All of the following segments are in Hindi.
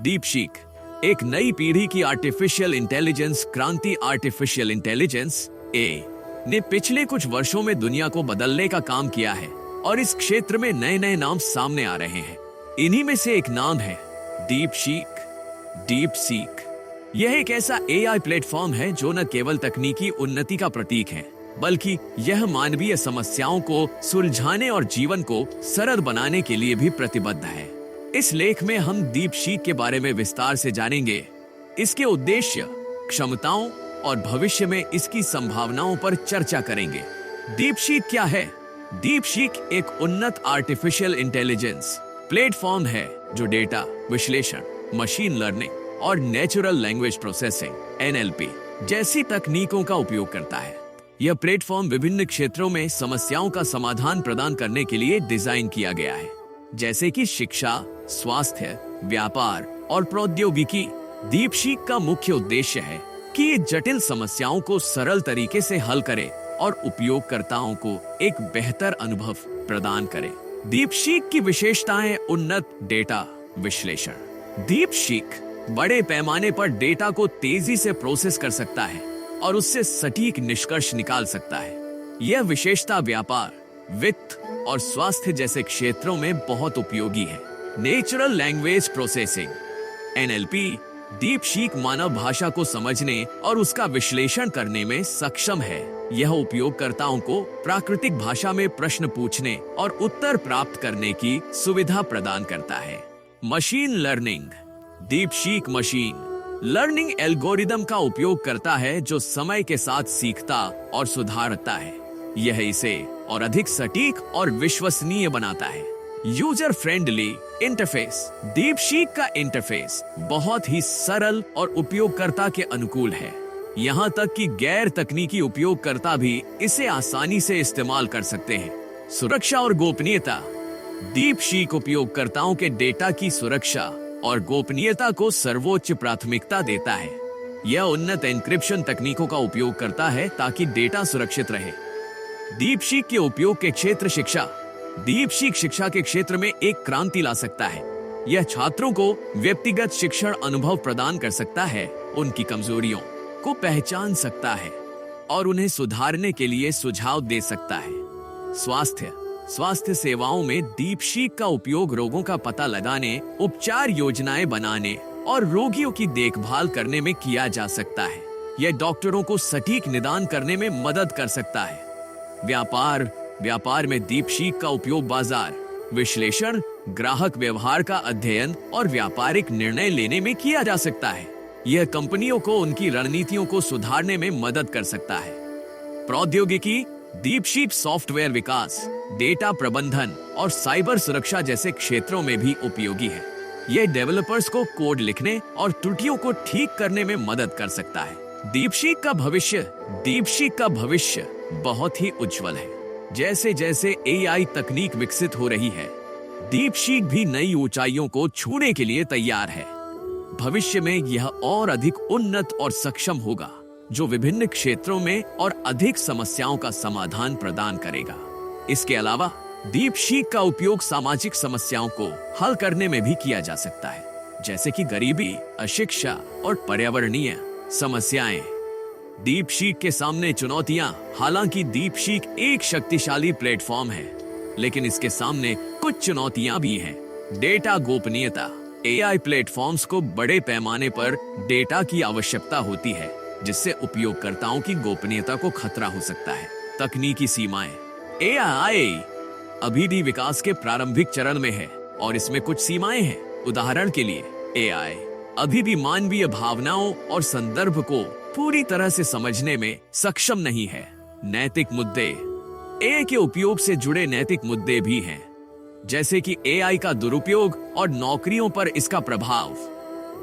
डीपसीक एक नई पीढ़ी की आर्टिफिशियल इंटेलिजेंस क्रांति आर्टिफिशियल इंटेलिजेंस ए ने पिछले कुछ वर्षों में दुनिया को बदलने का काम किया है और इस क्षेत्र में नए नए नाम सामने आ रहे हैं। इन्हीं में से एक नाम है डीपसीक। डीपसीक यह एक ऐसा एआई प्लेटफॉर्म है जो न केवल तकनीकी उन्नति का प्रतीक है, बल्कि यह मानवीय समस्याओं को सुलझाने और जीवन को सरल बनाने के लिए भी प्रतिबद्ध है। इस लेख में हम डीपसीक के बारे में विस्तार से जानेंगे, इसके उद्देश्य, क्षमताओं और भविष्य में इसकी संभावनाओं पर चर्चा करेंगे। डीपसीक क्या है? डीपसीक एक उन्नत आर्टिफिशियल इंटेलिजेंस प्लेटफॉर्म है जो डेटा विश्लेषण, मशीन लर्निंग और नेचुरल लैंग्वेज प्रोसेसिंग (एनएलपी) जैसी तकनीकों का उपयोग करता है। यह प्लेटफॉर्म विभिन्न क्षेत्रों में समस्याओं का समाधान प्रदान करने के लिए डिजाइन किया गया है, जैसे कि शिक्षा, स्वास्थ्य, व्यापार और प्रौद्योगिकी। डीपसीक का मुख्य उद्देश्य है कि ये जटिल समस्याओं को सरल तरीके से हल करे और उपयोगकर्ताओं को एक बेहतर अनुभव प्रदान करे। डीपसीक की विशेषताएं: उन्नत डेटा विश्लेषण। डीपसीक बड़े पैमाने पर डेटा को तेजी से प्रोसेस कर सकता है और उससे सटीक निष्कर्ष निकाल सकता है। यह विशेषता व्यापार, वित्त और स्वास्थ्य जैसे क्षेत्रों में बहुत उपयोगी है। Natural language processing (NLP) DeepSeek मानव भाषा को समझने और उसका विश्लेषण करने में सक्षम है। यह उपयोगकर्ताओं को प्राकृतिक भाषा में प्रश्न पूछने और उत्तर प्राप्त करने की सुविधा प्रदान करता है। Machine learning DeepSeek machine learning algorithm का उपयोग करता है जो समय के साथ सीखता और सुधारता है। यह इसे और अधिक सटीक और विश्वसनीय बनाता है। यूजर फ्रेंडली इंटरफेस डीपसीक का इंटरफेस बहुत ही सरल और उपयोगकर्ता के अनुकूल है। यहाँ तक कि गैर तकनीकी उपयोगकर्ता भी इसे आसानी से इस्तेमाल कर सकते हैं। सुरक्षा और गोपनीयता डीपसीक उपयोगकर्ताओं के डेटा की सुरक्षा और गोपनीयता को सर्वोच्च प्राथमिकता देता है। यह उन्नत एन्क्रिप्शन तकनीकों का उपयोग करता है ताकि डेटा सुरक्षित रहे। डीपसीक के उपयोग के क्षेत्र शिक्षा डीपसीक शिक्षा के क्षेत्र में एक क्रांति ला सकता है। यह छात्रों को व्यक्तिगत शिक्षण अनुभव प्रदान कर सकता है, उनकी कमजोरियों को पहचान सकता है और उन्हें सुधारने के लिए सुझाव दे सकता है। स्वास्थ्य सेवाओं में डीपसीक का उपयोग रोगों का पता लगाने, उपचार योजनाएं बनाने और रोगियों की देखभाल करने में किया जा सकता है। यह डॉक्टरों को सटीक निदान करने में मदद कर सकता है। व्यापार में डीपसीक का उपयोग बाजार विश्लेषण, ग्राहक व्यवहार का अध्ययन और व्यापारिक निर्णय लेने में किया जा सकता है। यह कंपनियों को उनकी रणनीतियों को सुधारने में मदद कर सकता है। प्रौद्योगिकी डीपसीक सॉफ्टवेयर विकास, डेटा प्रबंधन और साइबर सुरक्षा जैसे क्षेत्रों में भी उपयोगी है। यह डेवलपर्स को कोड लिखने और त्रुटियों को ठीक करने में मदद कर सकता है। डीपसीक का भविष्य बहुत ही उज्जवल है। जैसे जैसे एआई तकनीक विकसित हो रही है, डीपसीक भी नई ऊंचाइयों को छूने के लिए तैयार है। भविष्य में यह और अधिक उन्नत और सक्षम होगा, जो विभिन्न क्षेत्रों में और अधिक समस्याओं का समाधान प्रदान करेगा। इसके अलावा डीपसीक का उपयोग सामाजिक समस्याओं को हल करने में भी किया जा सकता है, जैसे कि गरीबी, अशिक्षा और पर्यावरणीय समस्याएं। डीपसीक के सामने चुनौतियां। हालांकि डीपसीक एक शक्तिशाली प्लेटफॉर्म है, लेकिन इसके सामने कुछ चुनौतियां भी हैं। डेटा गोपनीयता एआई प्लेटफॉर्म्स को बड़े पैमाने पर डेटा की आवश्यकता होती है, जिससे उपयोगकर्ताओं की गोपनीयता को खतरा हो सकता है। तकनीकी सीमाएं एआई अभी भी विकास के प्रारंभिक चरण में है और इसमें कुछ सीमाएं हैं। उदाहरण के लिए, एआई अभी भी मानवीय भावनाओं और संदर्भ को पूरी तरह से समझने में सक्षम नहीं है। नैतिक मुद्दे एआई के उपयोग से जुड़े नैतिक मुद्दे भी हैं, जैसे कि एआई का दुरुपयोग और नौकरियों पर इसका प्रभाव।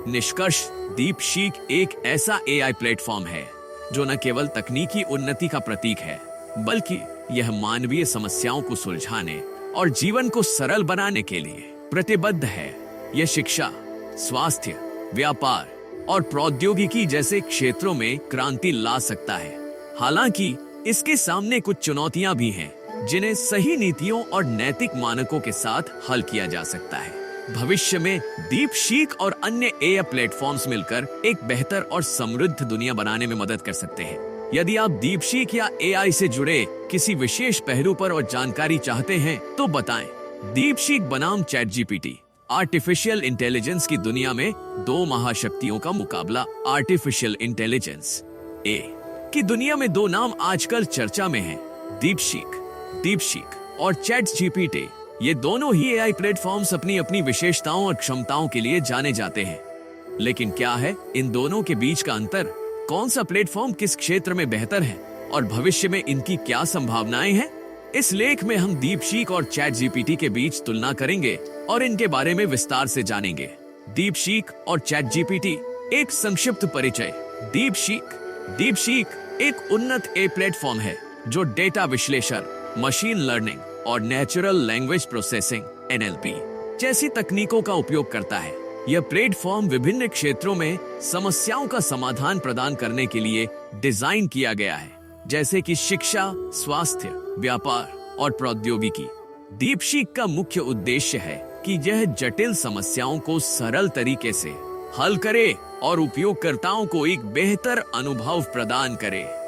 निष्कर्ष, डीपसीक एक ऐसा एआई प्लेटफॉर्म है जो न केवल तकनीकी उन्नति का प्रतीक है, बल्कि यह मानवीय समस्याओं को सुलझाने और जीवन को सरल बनाने के लिए प्रतिबद्ध है। यह शिक्षा, स्वास्थ्य, व्यापार और प्रौद्योगिकी जैसे क्षेत्रों में क्रांति ला सकता है। हालांकि इसके सामने कुछ चुनौतियां भी हैं, जिन्हें सही नीतियों और नैतिक मानकों के साथ हल किया जा सकता है। भविष्य में DeepSeek और अन्य AI प्लेटफॉर्म्स मिलकर एक बेहतर और समृद्ध दुनिया बनाने में मदद कर सकते हैं। यदि आप DeepSeek या AI से जुड़े किसी विशेष पहलू पर और जानकारी चाहते हैं तो बताएं। DeepSeek बनाम ChatGPT। आर्टिफिशियल इंटेलिजेंस की दुनिया में दो महाशक्तियों का मुकाबला। आर्टिफिशियल इंटेलिजेंस ए की दुनिया में दो नाम आजकल चर्चा में हैं, DeepSeek और ChatGPT। ये दोनों ही AI प्लेटफॉर्म्स अपनी अपनी विशेषताओं और क्षमताओं के लिए जाने जाते हैं। लेकिन क्या है इन दोनों के बीच का अंतर? कौन सा प्लेटफॉर्म किस क्षेत्र में बेहतर है और भविष्य में इनकी क्या संभावनाएं हैं? इस लेख में हम DeepSeek और ChatGPT के बीच तुलना करेंगे और इनके बारे में विस्तार से जानेंगे। DeepSeek और ChatGPT। एक संक्षिप्त परिचय। DeepSeek एक उन्नत AI प्लेटफॉर्म है जो डेटा विश्लेषण, मशीन लर्निंग और नेचुरल लैंग्वेज प्रोसेसिंग (NLP) जैसी तकनीकों का उपयोग करता है। यह प्लेटफॉर्म विभिन्न क्षेत्रों में समस्याओं का समाधान प्रदान करने के लिए डिजाइन किया गया है, जैसे कि शिक्षा, स्वास्थ्य, व्यापार और प्रौद्योगिकी। DeepSeek का मुख्य उद्देश्य है कि यह जटिल समस्याओं को सरल तरीके से हल करे और उपयोगकर्ताओं को एक बेहतर अनुभव प्रदान करे।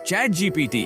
ChatGPT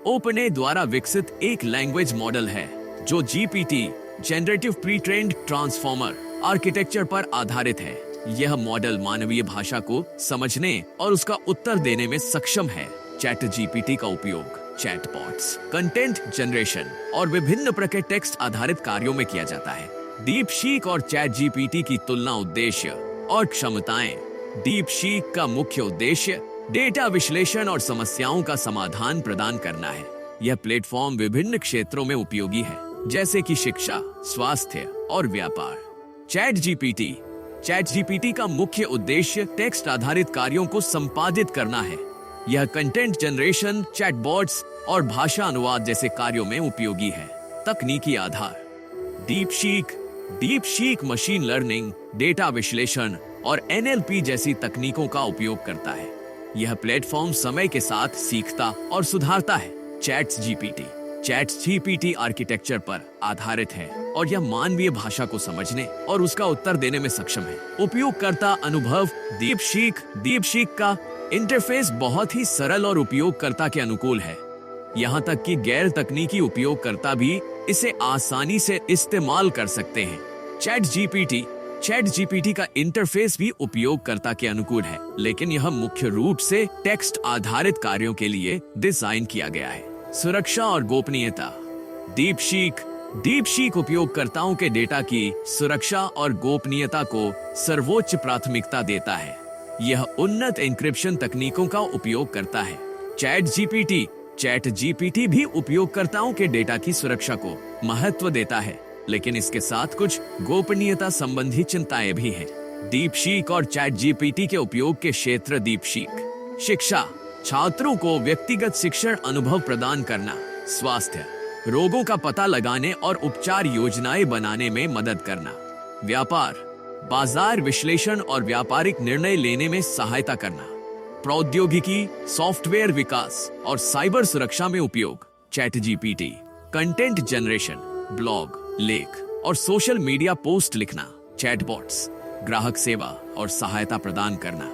OpenAI द्वारा विकसित एक लैंग्वेज मॉडल है जो GPT generative pretrained transformer architecture पर आधारित है। यह मॉडल मानवीय भाषा को समझने और उसका उत्तर देने में सक्षम है। ChatGPT का उपयोग चैटबॉट्स, कंटेंट जनरेशन और विभिन्न प्रकार के टेक्स्ट आधारित कार्यों में किया जाता है। DeepSeek और ChatGPT की तुलना, उद्देश्य और क्षमताएं। DeepSeek का मुख्य उद्देश्य डेटा विश्लेषण और समस्याओं का समाधान प्रदान करना है। यह प्लेटफॉर्म विभिन्न क्षेत्रों में उपयोगी है, जैसे कि शिक्षा, स्वास्थ्य और व्यापार। ChatGPT का मुख्य उद्देश्य टेक्स्ट आधारित कार्यों को संपादित करना है। यह कंटेंट जनरेशन, चैटबॉट्स और भाषा अनुवाद जैसे कार्यों में उपयोगी है। तकनीकी आधार। DeepSeek मशीन लर्निंग, डेटा विश्लेषण और NLP जैसी तकनीकों का उपयोग करता है। यह प्लेटफॉर्म समय के साथ सीखता और सुधारता है। ChatGPT आर्किटेक्चर पर आधारित है और यह मानवीय भाषा को समझने और उसका उत्तर देने में सक्षम है। उपयोगकर्ता अनुभव। DeepSeek का इंटरफेस बहुत ही सरल और उपयोगकर्ता के अनुकूल है। यहाँ तक कि गैर तकनीकी उपयोगकर्ता भी इसे आसानी से इस्तेमाल कर सकते हैं। ChatGPT का इंटरफेस भी उपयोगकर्ता के अनुकूल है, लेकिन यह मुख्य रूप से टेक्स्ट आधारित कार्यों के लिए डिजाइन किया गया है। सुरक्षा और गोपनीयता। DeepSeek उपयोगकर्ताओं के डेटा की सुरक्षा और गोपनीयता को सर्वोच्च प्राथमिकता देता है। यह उन्नत एन्क्रिप्शन तकनीकों का उपयोग करता है। ChatGPT भी उपयोगकर्ताओं के डेटा की सुरक्षा को महत्व देता है, लेकिन इसके साथ कुछ गोपनीयता संबंधी चिंताएं भी हैं। DeepSeek और ChatGPT के उपयोग के क्षेत्र। DeepSeek शिक्षा, छात्रों को व्यक्तिगत शिक्षण अनुभव प्रदान करना। स्वास्थ्य, रोगों का पता लगाने और उपचार योजनाएं बनाने में मदद करना। व्यापार, बाजार विश्लेषण और व्यापारिक निर्णय लेने में सहायता करना। प्रौद्योगिकी, सॉफ्टवेयर विकास और साइबर सुरक्षा में उपयोग। ChatGPT कंटेंट जनरेशन, ब्लॉग, लेख और सोशल मीडिया पोस्ट लिखना। चैटबॉट्स, ग्राहक सेवा और सहायता प्रदान करना।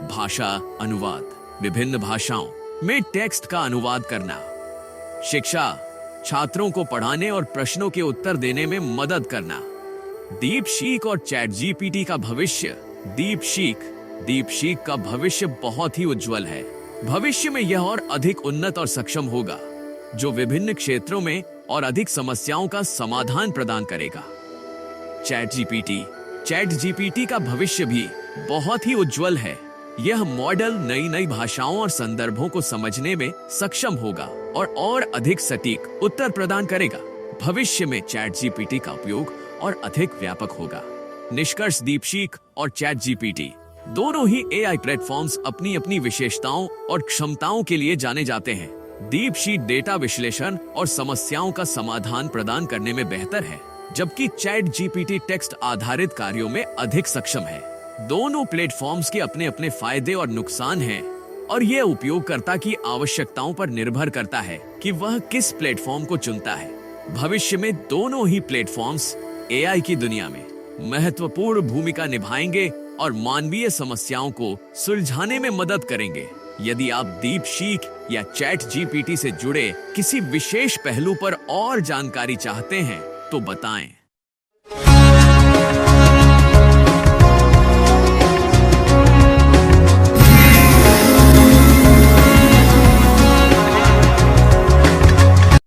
भाषा अनुवाद, विभिन्न भाषाओं में टेक्स्ट का अनुवाद करना। शिक्षा, छात्रों को पढ़ाने और प्रश्नों के उत्तर देने में मदद करना। DeepSeek और ChatGPT का भविष्य। DeepSeek का भविष्य बहुत ही उज्जवल है। भविष्य में यह और अधिक उन्नत और सक्षम होगा, जो विभिन्न क्षेत्रों में और अधिक समस्याओं का समाधान प्रदान करेगा। ChatGPT का भविष्य भी बहुत ही उज्जवल है। यह मॉडल नई भाषाओं और संदर्भों को समझने में सक्षम होगा और अधिक सटीक उत्तर प्रदान करेगा। भविष्य में ChatGPT का उपयोग और अधिक व्यापक होगा। निष्कर्ष। DeepSeek और ChatGPT दोनों ही AI प्लेटफॉर्म्स अपनी अपनी विशेषताओं और क्षमताओं के लिए जाने जाते हैं। DeepSeek डेटा विश्लेषण और समस्याओं का समाधान प्रदान करने में बेहतर है, जबकि ChatGPT टेक्स्ट आधारित कार्यों में अधिक सक्षम है। दोनों प्लेटफॉर्म्स के अपने अपने फायदे और नुकसान हैं। और यह उपयोगकर्ता की आवश्यकताओं पर निर्भर करता है कि वह किस प्लेटफॉर्म को चुनता है। भविष्य में दोनों ही प्लेटफॉर्म्स एआई की दुनिया में महत्वपूर्ण भूमिका निभाएंगे और मानवीय समस्याओं को सुलझाने में मदद करेंगे। यदि आप डीपसीक या चैट जीपीटी से जुड़े किसी विशेष पहलू पर और जानकारी चाहते हैं तो बताएं।